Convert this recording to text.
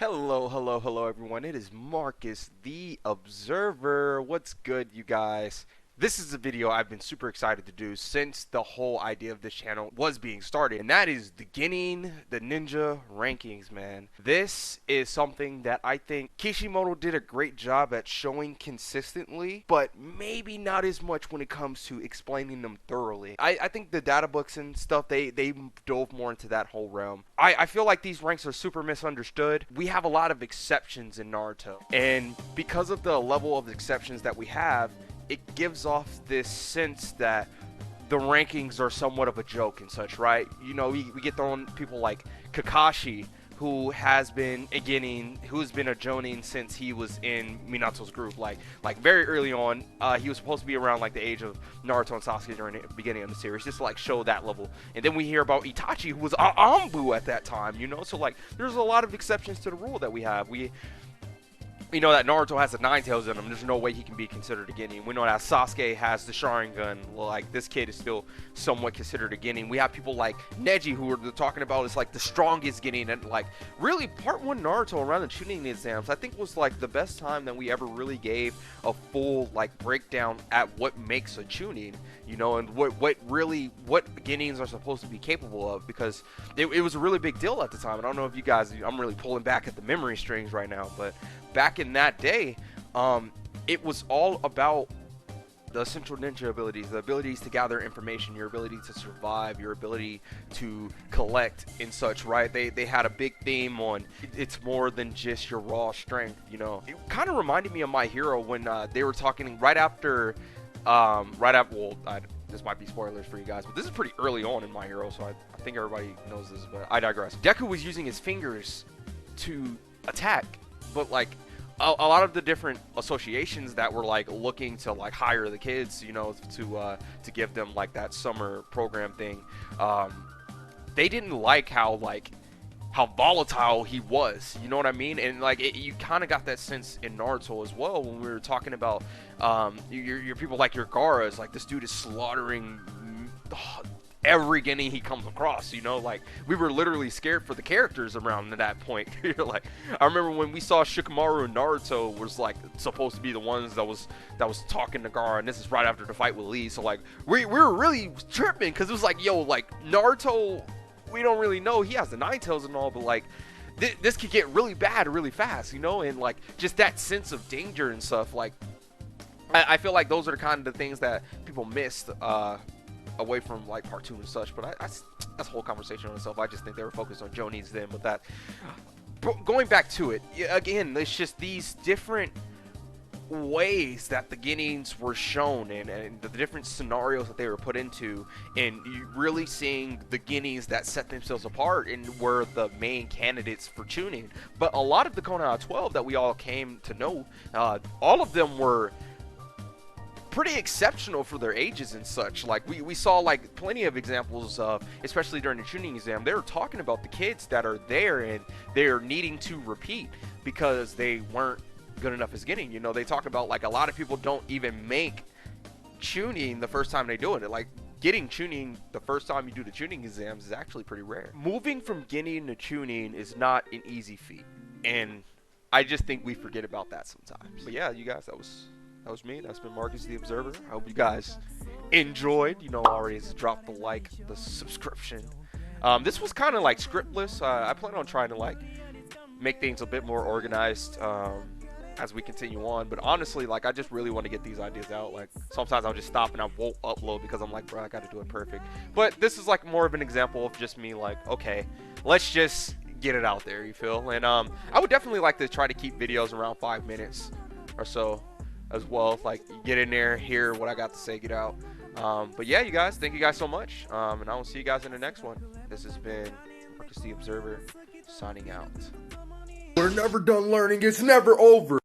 Hello everyone. It is Marcus the Observer. What's good, you guys? This is a video I've been super excited to do since the whole idea of this channel was being started, and that is the Genin, the Ninja rankings, man. This is something that I think Kishimoto did a great job at showing consistently, but maybe not as much when it comes to explaining them thoroughly. I think the data books and stuff, they dove more into that whole realm. I feel like these ranks are super misunderstood. We have a lot of exceptions in Naruto, and because of the level of exceptions that we have, it gives off this sense that the rankings are somewhat of a joke and such, right? You know, we get thrown people like Kakashi, who has been a Genin, who's been a Jonin since he was in Minato's group, like very early on. He was supposed to be around like the age of Naruto and Sasuke during the beginning of the series, just to like show that level. And then we hear about Itachi, who was Anbu at that time, you know. So like, there's a lot of exceptions to the rule that we have. We know that Naruto has the Nine Tails in him. There's no way he can be considered a Genin. We know that Sasuke has the Sharingan. Well, like, this kid is still somewhat considered a Genin. We have people like Neji, who we're talking about is like the strongest Genin. And like, really, part 1 Naruto around the Chunin exams, I think was like the best time that we ever really gave a full like breakdown at what makes a Chunin, you know, and what Genins are supposed to be capable of, because it was a really big deal at the time. And I don't know if you guys, I'm really pulling back at the memory strings right now, but back in that day, it was all about the central ninja abilities, the abilities to gather information, your ability to survive, your ability to collect and such, right? They had a big theme on it's more than just your raw strength, you know. It kind of reminded me of My Hero when they were talking right after, this might be spoilers for you guys, but this is pretty early on in My Hero, so I think everybody knows this, but I digress. Deku was using his fingers to attack, but like a lot of the different associations that were like looking to like hire the kids, you know, to give them like that summer program thing, they didn't like how volatile he was, you know what I mean? And like you kind of got that sense in Naruto as well when we were talking about your people like your Gaara's, like this dude is slaughtering every Genin he comes across, you know. Like, we were literally scared for the characters around that point. Like, I remember when we saw Shikamaru and Naruto was like supposed to be the ones that was talking to Gaara, and this is right after the fight with Lee. So like, we were really tripping, because it was like, yo, like Naruto, we don't really know, he has the Nine Tails and all, but like this could get really bad really fast, you know. And like, just that sense of danger and stuff, like I feel like those are the kind of the things that people missed away from like part 2 and such. But that's a whole conversation on itself. I just think they were focused on Jonins then. But that, going back to it again, it's just these different ways that the Genins were shown, and the different scenarios that they were put into, and you really seeing the Genins that set themselves apart and were the main candidates for tuning. But a lot of the Konoha 12 that we all came to know, all of them were pretty exceptional for their ages and such. Like, we saw like plenty of examples of, especially during the tuning exam, they were talking about the kids that are there and they're needing to repeat because they weren't good enough as Genin. You know, they talk about like a lot of people don't even make tuning the first time they do it. Like, getting tuning the first time you do the tuning exams is actually pretty rare. Moving from Genin to tuning is not an easy feat, and I just think we forget about that sometimes. But yeah, you guys, that was me. That's been Marcus the Observer. I hope you guys enjoyed. You know, already drop the like, the subscription. This was kind of like scriptless. I plan on trying to like make things a bit more organized as we continue on. But honestly, like, I just really want to get these ideas out. Like, sometimes I'll just stop and I won't upload because I'm like, bro, I got to do it perfect. But this is like more of an example of just me like, okay, let's just get it out there, you feel? And I would definitely like to try to keep videos around 5 minutes or so as well. Like, get in there, hear what I got to say, get out. But yeah, you guys, thank you guys so much, and I will see you guys in the next one. This has been Marcus the Observer, signing out. We're never done learning. It's never over.